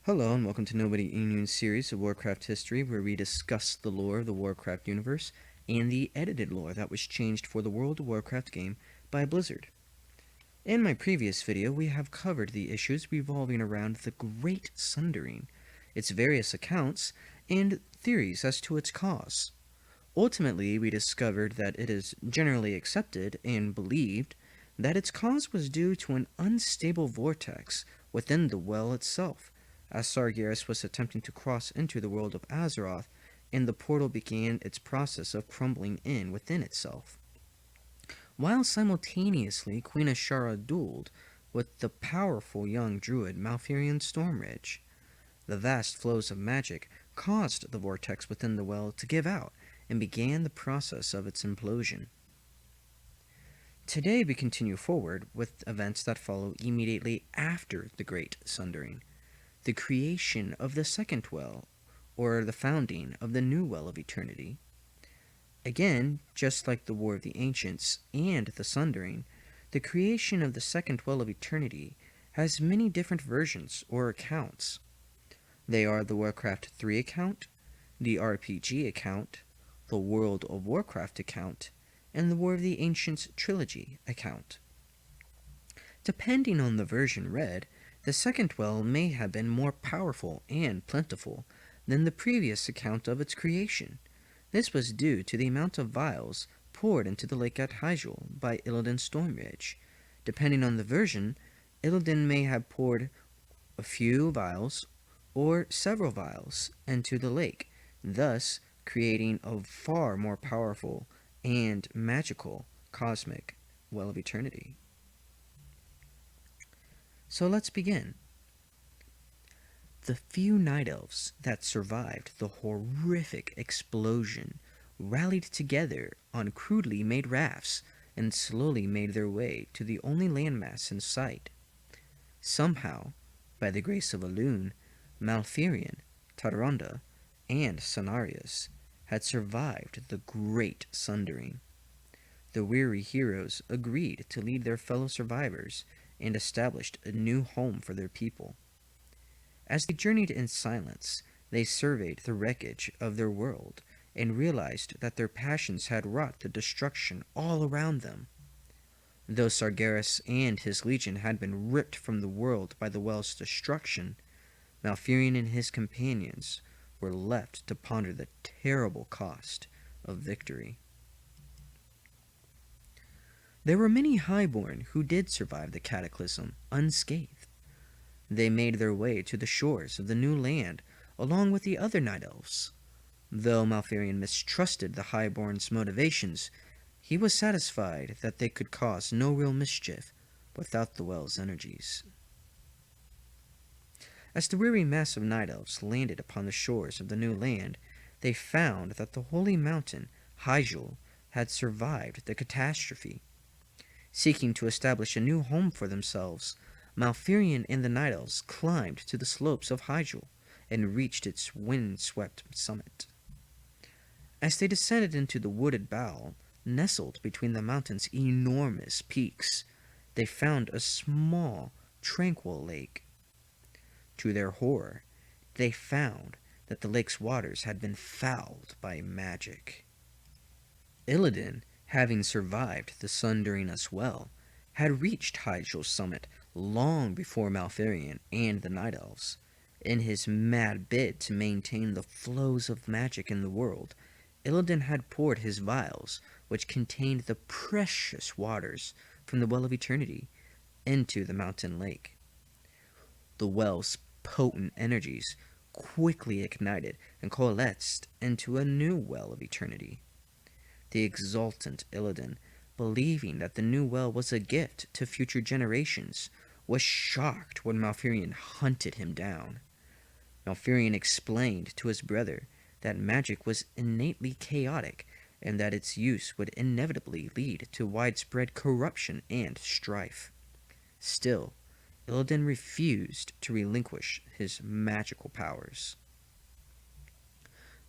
Hello and welcome to Nobody Immune series of Warcraft history, where we discuss the lore of the Warcraft universe and the edited lore that was changed for the World of Warcraft game by Blizzard. In my previous video, we have covered the issues revolving around the Great Sundering, its various accounts, and theories as to its cause. Ultimately, we discovered that it is generally accepted and believed that its cause was due to an unstable vortex within the well itself, as Sargeras was attempting to cross into the world of Azeroth, and the portal began its process of crumbling in within itself. While simultaneously Queen Ashara dueled with the powerful young druid Malfurion Stormridge, the vast flows of magic caused the vortex within the well to give out and began the process of its implosion. Today we continue forward with events that follow immediately after the Great Sundering, the creation of the second well, or the founding of the new well of eternity. Again, just like the War of the Ancients and the Sundering, the creation of the second well of eternity has many different versions or accounts. They are the Warcraft 3 account, the RPG account, the World of Warcraft account, and the War of the Ancients trilogy account. Depending on the version read, the second well may have been more powerful and plentiful than the previous account of its creation. This was due to the amount of vials poured into the lake at Hyjal by Illidan Stormridge. Depending on the version, Illidan may have poured a few vials or several vials into the lake, thus creating a far more powerful and magical cosmic well of eternity. So let's begin. The few night elves that survived the horrific explosion rallied together on crudely made rafts and slowly made their way to the only landmass in sight. Somehow, by the grace of Elune, Malfurion, Tararonda, and Cenarius had survived the Great Sundering. The weary heroes agreed to lead their fellow survivors and established a new home for their people. As they journeyed in silence, they surveyed the wreckage of their world and realized that their passions had wrought the destruction all around them. Though Sargeras and his legion had been ripped from the world by the well's destruction, Malfurion and his companions were left to ponder the terrible cost of victory. There were many highborn who did survive the cataclysm unscathed. They made their way to the shores of the new land along with the other night elves. Though Malfurion mistrusted the highborn's motivations, he was satisfied that they could cause no real mischief without the well's energies. As the weary mass of night elves landed upon the shores of the new land, they found that the holy mountain, Hyjal, had survived the catastrophe. Seeking to establish a new home for themselves, Malfurion and the Night Elves climbed to the slopes of Hyjal and reached its wind-swept summit. As they descended into the wooded bowl, nestled between the mountain's enormous peaks, they found a small, tranquil lake. To their horror, they found that the lake's waters had been fouled by magic. Illidan, having survived the Sundering as well, had reached Hyjal's summit long before Malfurion and the Night Elves. In his mad bid to maintain the flows of magic in the world, Illidan had poured his vials, which contained the precious waters from the Well of Eternity, into the mountain lake. The well's potent energies quickly ignited and coalesced into a new Well of Eternity. The exultant Illidan, believing that the new well was a gift to future generations, was shocked when Malfurion hunted him down. Malfurion explained to his brother that magic was innately chaotic and that its use would inevitably lead to widespread corruption and strife. Still, Illidan refused to relinquish his magical powers.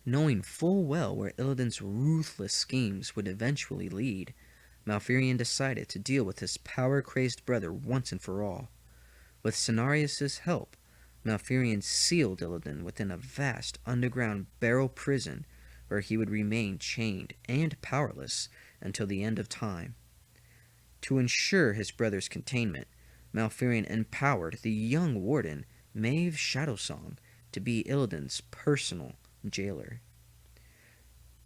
Knowing full well where Illidan's ruthless schemes would eventually lead, Malfurion decided to deal with his power-crazed brother once and for all. With Cenarius' help, Malfurion sealed Illidan within a vast underground barrel prison where he would remain chained and powerless until the end of time. To ensure his brother's containment, Malfurion empowered the young warden, Maeve Shadowsong, to be Illidan's personal jailer.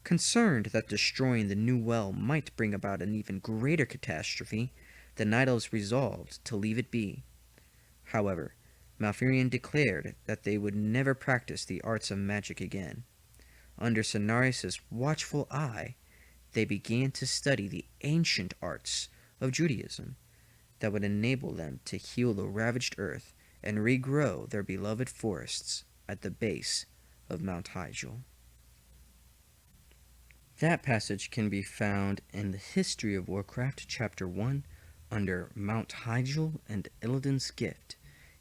Concerned that destroying the new well might bring about an even greater catastrophe, the Night Elves resolved to leave it be. However, Malfurion declared that they would never practice the arts of magic again. Under Cenarius' watchful eye, they began to study the ancient arts of Judaism that would enable them to heal the ravaged earth and regrow their beloved forests at the base of Mount Hyjal. That passage can be found in the History of Warcraft, Chapter 1, under Mount Hyjal and Illidan's Gift,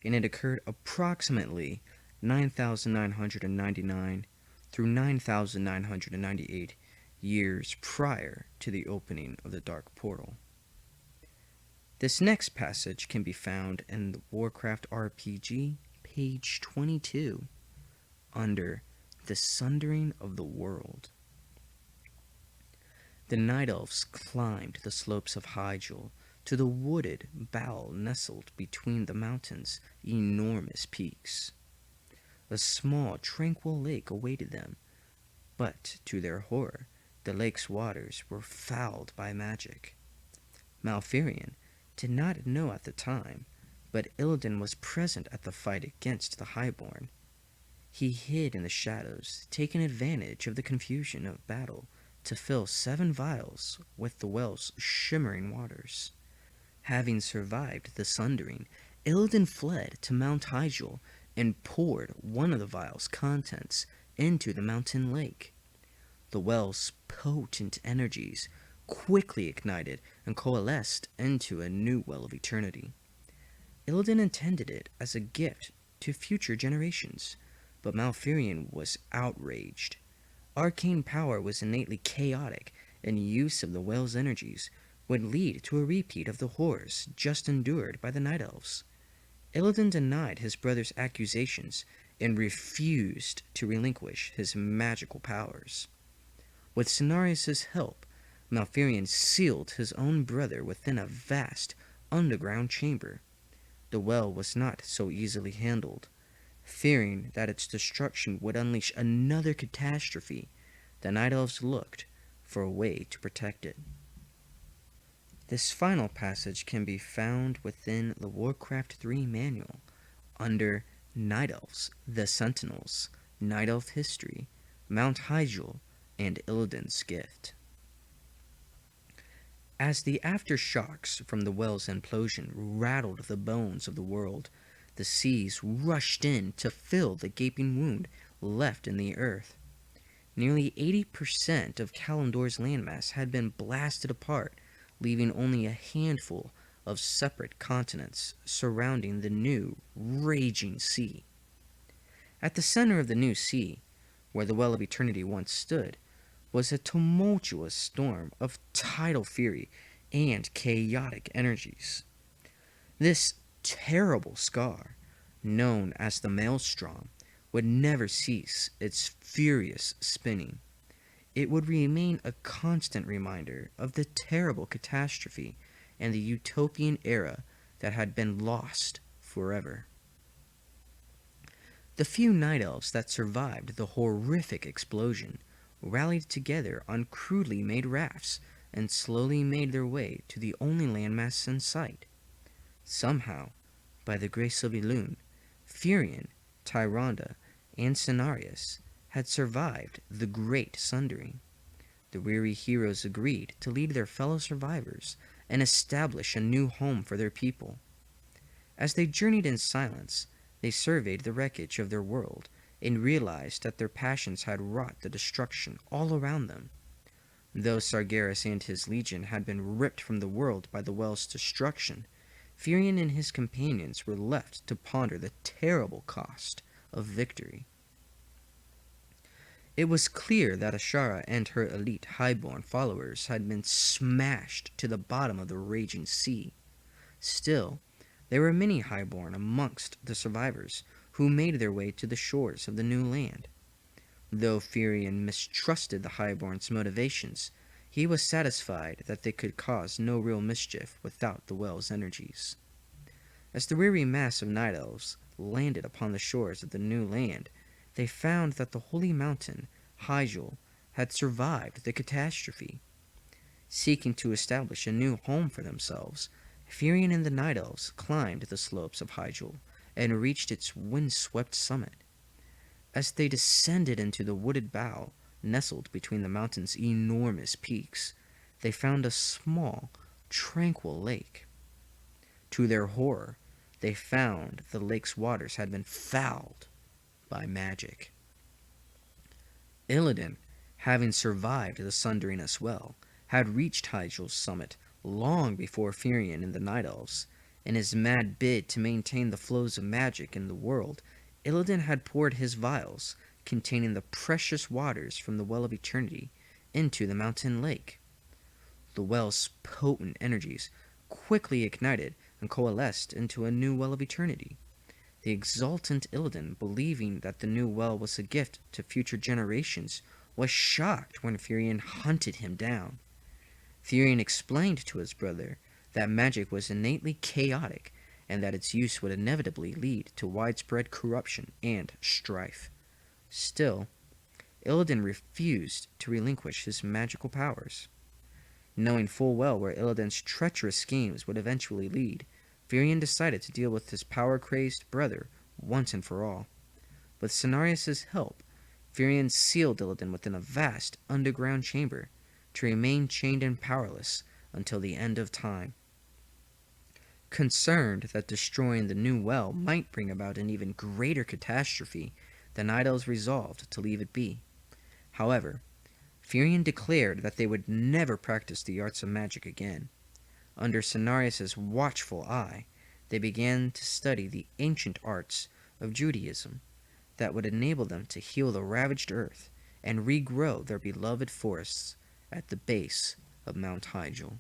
and it occurred approximately 9,999 through 9,998 years prior to the opening of the Dark Portal. This next passage can be found in the Warcraft RPG, page 22, under The Sundering of the World. The Night Elves climbed the slopes of Hyjal to the wooded bowl nestled between the mountain's enormous peaks. A small, tranquil lake awaited them, but to their horror, the lake's waters were fouled by magic. Malfurion did not know at the time, but Illidan was present at the fight against the Highborn. He hid in the shadows, taking advantage of the confusion of battle to fill 7 vials with the well's shimmering waters. Having survived the sundering, Illidan fled to Mount Hyjal and poured one of the vial's contents into the mountain lake. The well's potent energies quickly ignited and coalesced into a new well of eternity. Illidan intended it as a gift to future generations, but Malfurion was outraged. Arcane power was innately chaotic, and use of the well's energies would lead to a repeat of the horrors just endured by the Night Elves. Illidan denied his brother's accusations and refused to relinquish his magical powers. With Cenarius' help, Malfurion sealed his own brother within a vast underground chamber. The well was not so easily handled. Fearing that its destruction would unleash another catastrophe, the Night Elves looked for a way to protect it. This final passage can be found within the Warcraft 3 manual under Night Elves, the Sentinels, Night Elf History, Mount Hyjal, and Illidan's Gift. As the aftershocks from the well's implosion rattled the bones of the world, the seas rushed in to fill the gaping wound left in the earth. Nearly 80% of Kalimdor's landmass had been blasted apart, leaving only a handful of separate continents surrounding the new, raging sea. At the center of the new sea, where the Well of Eternity once stood, was a tumultuous storm of tidal fury and chaotic energies. This terrible scar, known as the Maelstrom, would never cease its furious spinning. It would remain a constant reminder of the terrible catastrophe and the utopian era that had been lost forever. The few Night Elves that survived the horrific explosion rallied together on crudely made rafts and slowly made their way to the only landmass in sight. Somehow, by the grace of Elune, Furion, Tyrande, and Cenarius had survived the Great Sundering. The weary heroes agreed to lead their fellow survivors and establish a new home for their people. As they journeyed in silence, they surveyed the wreckage of their world and realized that their passions had wrought the destruction all around them. Though Sargeras and his legion had been ripped from the world by the well's destruction, Furion and his companions were left to ponder the terrible cost of victory. It was clear that Ashara and her elite highborn followers had been smashed to the bottom of the raging sea. Still, there were many highborn amongst the survivors who made their way to the shores of the new land. Though Firion mistrusted the Highborn's motivations, he was satisfied that they could cause no real mischief without the well's energies. As the weary mass of night elves landed upon the shores of the new land, they found that the holy mountain, Hyjal, had survived the catastrophe. Seeking to establish a new home for themselves, Firion and the night elves climbed the slopes of Hyjal and reached its wind-swept summit. As they descended into the wooded bow nestled between the mountain's enormous peaks, they found a small, tranquil lake. To their horror, they found the lake's waters had been fouled by magic. Illidan, having survived the sundering as well, had reached Hyjal's summit long before Firion and the Night Elves. In his mad bid to maintain the flows of magic in the world, Illidan had poured his vials, containing the precious waters from the Well of Eternity, into the mountain lake. The well's potent energies quickly ignited and coalesced into a new Well of Eternity. The exultant Illidan, believing that the new well was a gift to future generations, was shocked when Firion hunted him down. Firion explained to his brother that magic was innately chaotic and that its use would inevitably lead to widespread corruption and strife. Still, Illidan refused to relinquish his magical powers. Knowing full well where Illidan's treacherous schemes would eventually lead, Firion decided to deal with his power-crazed brother once and for all. With Cenarius' help, Firion sealed Illidan within a vast underground chamber to remain chained and powerless until the end of time. Concerned that destroying the new well might bring about an even greater catastrophe, the Night Elves resolved to leave it be. However, Firion declared that they would never practice the arts of magic again. Under Cenarius' watchful eye, they began to study the ancient arts of Judaism that would enable them to heal the ravaged earth and regrow their beloved forests at the base of Mount Hyjal.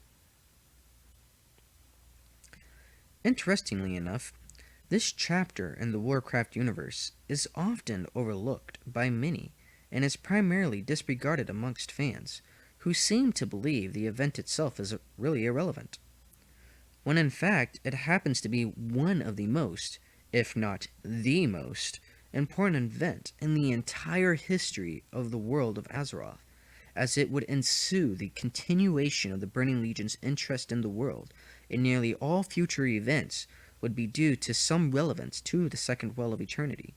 Interestingly enough, this chapter in the Warcraft universe is often overlooked by many and is primarily disregarded amongst fans, who seem to believe the event itself is really irrelevant, when in fact it happens to be one of the most, if not the most, important event in the entire history of the world of Azeroth, as it would ensue the continuation of the Burning Legion's interest in the world, and nearly all future events would be due to some relevance to the Second Well of Eternity.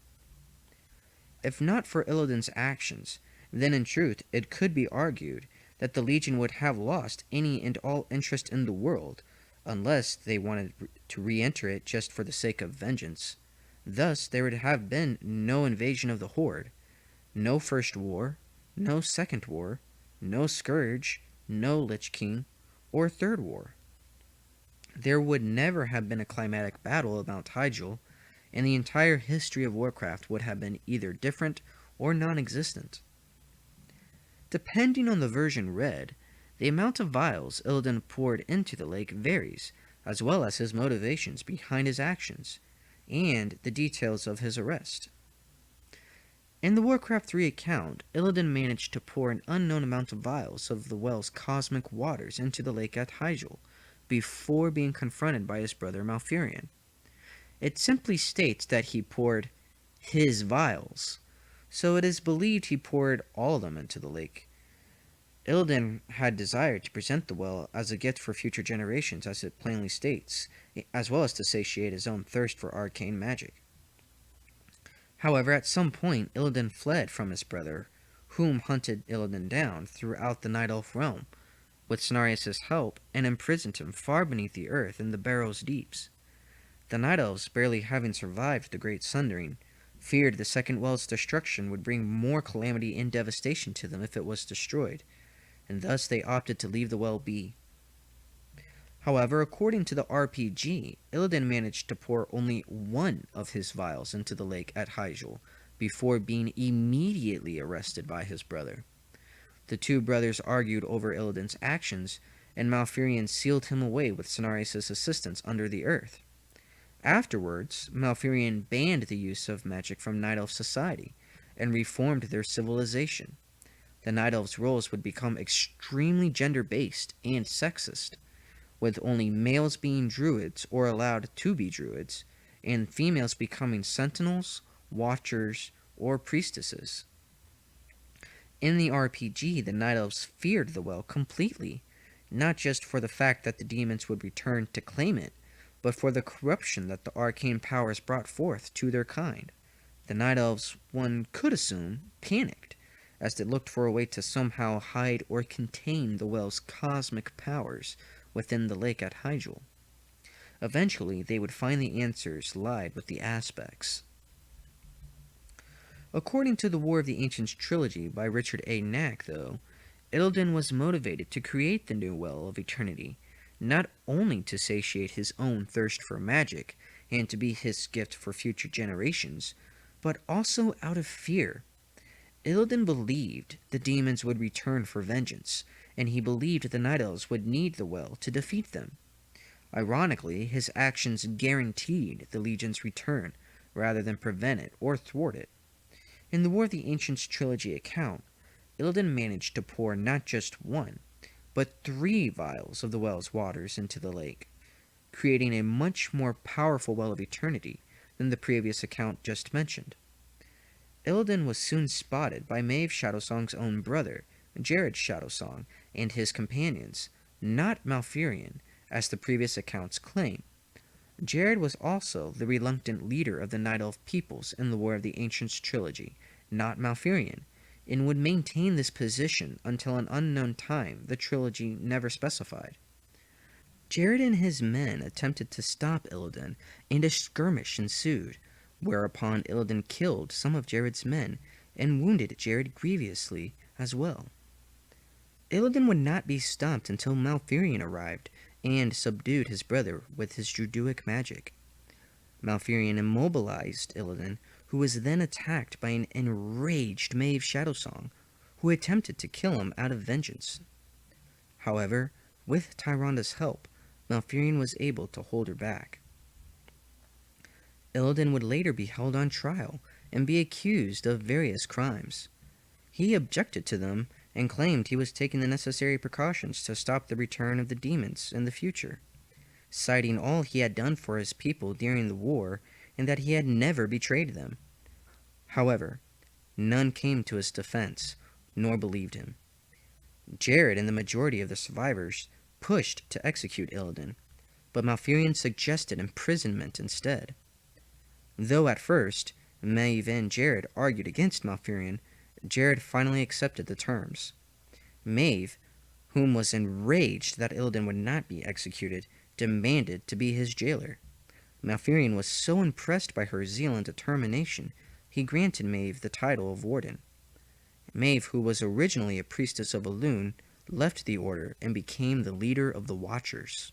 If not for Illidan's actions, then in truth it could be argued that the Legion would have lost any and all interest in the world, unless they wanted to re-enter it just for the sake of vengeance. Thus there would have been no invasion of the Horde, no First War, no Second War, no Scourge, no Lich King, or Third War. There would never have been a climatic battle at Mount Hyjal, and the entire history of Warcraft would have been either different or non-existent. Depending on the version read, the amount of vials Illidan poured into the lake varies, as well as his motivations behind his actions, and the details of his arrest. In the Warcraft 3 account, Illidan managed to pour an unknown amount of vials of the well's cosmic waters into the lake at Hyjal, before being confronted by his brother Malfurion. It simply states that he poured his vials, so it is believed he poured all of them into the lake. Illidan had desired to present the well as a gift for future generations, as it plainly states, as well as to satiate his own thirst for arcane magic. However, at some point, Illidan fled from his brother, whom hunted Illidan down throughout the Night Elf realm, with Cenarius' help, and imprisoned him far beneath the earth in the Barrow's deeps. The Night Elves, barely having survived the Great Sundering, feared the Second Well's destruction would bring more calamity and devastation to them if it was destroyed, and thus they opted to leave the well be. However, according to the RPG, Illidan managed to pour only one of his vials into the lake at Hyjal, before being immediately arrested by his brother. The two brothers argued over Illidan's actions, and Malfurion sealed him away with Cenarius' assistance under the earth. Afterwards, Malfurion banned the use of magic from Night Elf society and reformed their civilization. The Night Elves' roles would become extremely gender-based and sexist, with only males being druids or allowed to be druids, and females becoming sentinels, watchers, or priestesses. In the RPG, the Night Elves feared the well completely, not just for the fact that the demons would return to claim it, but for the corruption that the arcane powers brought forth to their kind. The Night Elves, one could assume, panicked, as they looked for a way to somehow hide or contain the well's cosmic powers within the lake at Hyjal. Eventually, they would find the answers lied with the aspects. According to the War of the Ancients trilogy by Richard A. Knack, though, Illidan was motivated to create the new Well of Eternity, not only to satiate his own thirst for magic and to be his gift for future generations, but also out of fear. Illidan believed the demons would return for vengeance, and he believed the Night Elves would need the well to defeat them. Ironically, his actions guaranteed the Legion's return, rather than prevent it or thwart it. In the War of the Ancients trilogy account, Illidan managed to pour not just one, but 3 vials of the well's waters into the lake, creating a much more powerful Well of Eternity than the previous account just mentioned. Illidan was soon spotted by Maeve Shadowsong's own brother, Jared Shadowsong, and his companions, not Malfurion, as the previous accounts claim. Jared was also the reluctant leader of the Night Elf peoples in the War of the Ancients trilogy, not Malfurion, and would maintain this position until an unknown time the trilogy never specified. Jared and his men attempted to stop Illidan, and a skirmish ensued, whereupon Illidan killed some of Jared's men and wounded Jared grievously as well. Illidan would not be stopped until Malfurion arrived and subdued his brother with his Druidic magic. Malfurion immobilized Illidan, who was then attacked by an enraged Maeve Shadowsong, who attempted to kill him out of vengeance. However, with Tyronda's help, Malfurion was able to hold her back. Illidan would later be held on trial and be accused of various crimes. He objected to them and claimed he was taking the necessary precautions to stop the return of the demons in the future, citing all he had done for his people during the war and that he had never betrayed them. However, none came to his defense, nor believed him. Jared and the majority of the survivors pushed to execute Illidan, but Malfurion suggested imprisonment instead. Though at first, Maeve and Jared argued against Malfurion, Jared finally accepted the terms. Maeve, whom was enraged that Illidan would not be executed, demanded to be his jailer. Malfurion was so impressed by her zeal and determination, he granted Maeve the title of Warden. Maeve, who was originally a priestess of Elune, left the order and became the leader of the Watchers.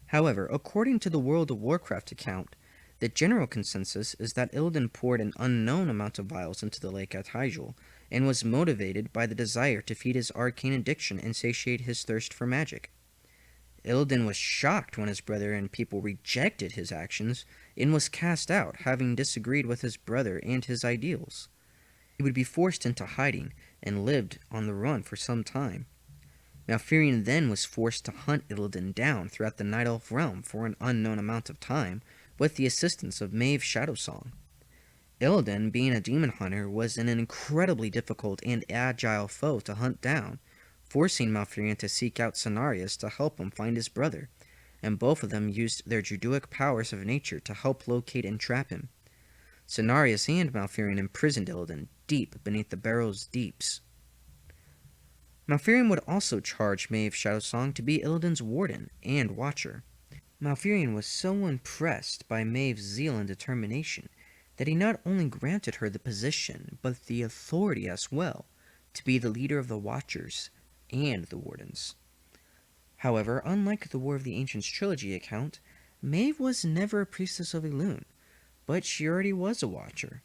However, according to the World of Warcraft account, the general consensus is that Illidan poured an unknown amount of vials into the lake at Hyjal, and was motivated by the desire to feed his arcane addiction and satiate his thirst for magic. Illidan was shocked when his brother and people rejected his actions, and was cast out, having disagreed with his brother and his ideals. He would be forced into hiding, and lived on the run for some time. Malfurion then was forced to hunt Illidan down throughout the Night Elf realm for an unknown amount of time, with the assistance of Maeve Shadowsong. Illidan, being a demon hunter, was an incredibly difficult and agile foe to hunt down, forcing Malfurion to seek out Cenarius to help him find his brother, and both of them used their Druidic powers of nature to help locate and trap him. Cenarius and Malfurion imprisoned Illidan deep beneath the Barrow's deeps. Malfurion would also charge Maeve Shadowsong to be Illidan's warden and watcher. Malfurion was so impressed by Maeve's zeal and determination that he not only granted her the position, but the authority as well, to be the leader of the Watchers and the Wardens. However, unlike the War of the Ancients trilogy account, Maeve was never a priestess of Elune, but she already was a Watcher.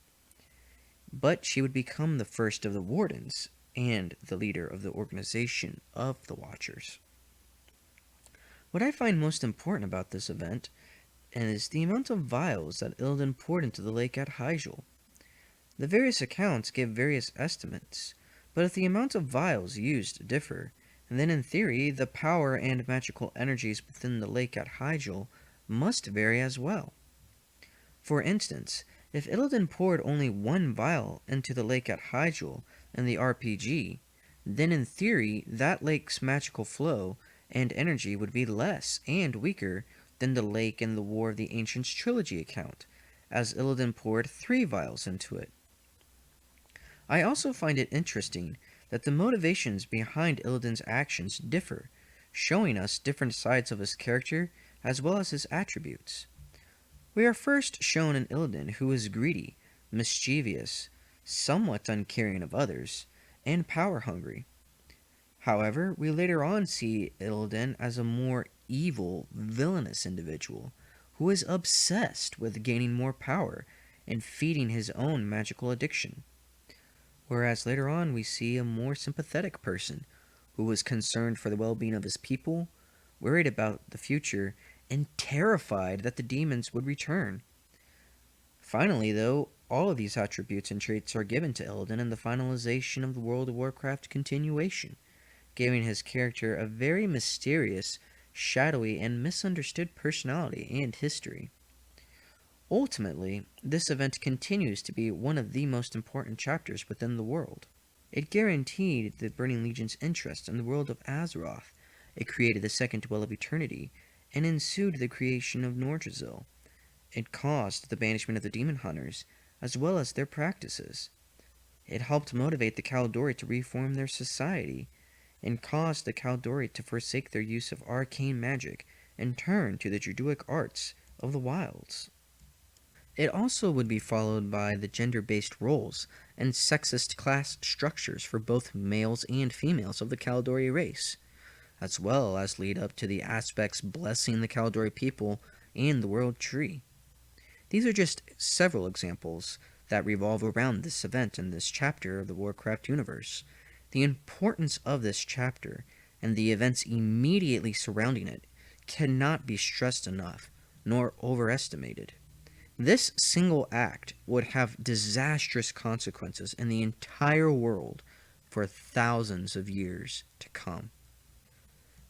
But she would become the first of the Wardens, and the leader of the organization of the Watchers. What I find most important about this event and is the amount of vials that Illidan poured into the lake at Hyjal. The various accounts give various estimates, but if the amount of vials used differ, then in theory the power and magical energies within the lake at Hyjal must vary as well. For instance, if Illidan poured only one vial into the lake at Hyjal in the RPG, then in theory that lake's magical flow and energy would be less and weaker than the lake in the War of the Ancients trilogy account, as Illidan poured 3 vials into it. I also find it interesting that the motivations behind Illidan's actions differ, showing us different sides of his character as well as his attributes. We are first shown an Illidan who is greedy, mischievous, somewhat uncaring of others, and power-hungry. However, we later on see Illidan as a more evil, villainous individual who is obsessed with gaining more power and feeding his own magical addiction. Whereas later on we see a more sympathetic person who was concerned for the well-being of his people, worried about the future, and terrified that the demons would return. Finally, though, all of these attributes and traits are given to Illidan in the finalization of the World of Warcraft continuation, giving his character a very mysterious, shadowy, and misunderstood personality and history. Ultimately, this event continues to be one of the most important chapters within the world. It guaranteed the Burning Legion's interest in the world of Azeroth, it created the Second Well of Eternity, and ensued the creation of Nordrassil. It caused the banishment of the Demon Hunters, as well as their practices. It helped motivate the Caldori to reform their society, and caused the Caldori to forsake their use of arcane magic and turn to the Druidic arts of the wilds. It also would be followed by the gender-based roles and sexist class structures for both males and females of the Caldori race, as well as lead up to the aspects blessing the Caldori people and the World Tree. These are just several examples that revolve around this event in this chapter of the Warcraft universe. The importance of this chapter and the events immediately surrounding it cannot be stressed enough, nor overestimated. This single act would have disastrous consequences in the entire world for thousands of years to come.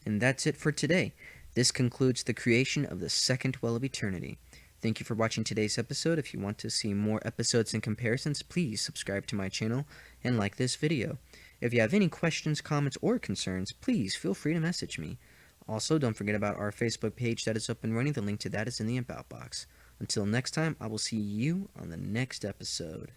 And that's it for today. This concludes the creation of the Second Well of Eternity. Thank you for watching today's episode. If you want to see more episodes and comparisons, please subscribe to my channel and like this video. If you have any questions, comments, or concerns, please feel free to message me. Also, don't forget about our Facebook page that is up and running. The link to that is in the About box. Until next time, I will see you on the next episode.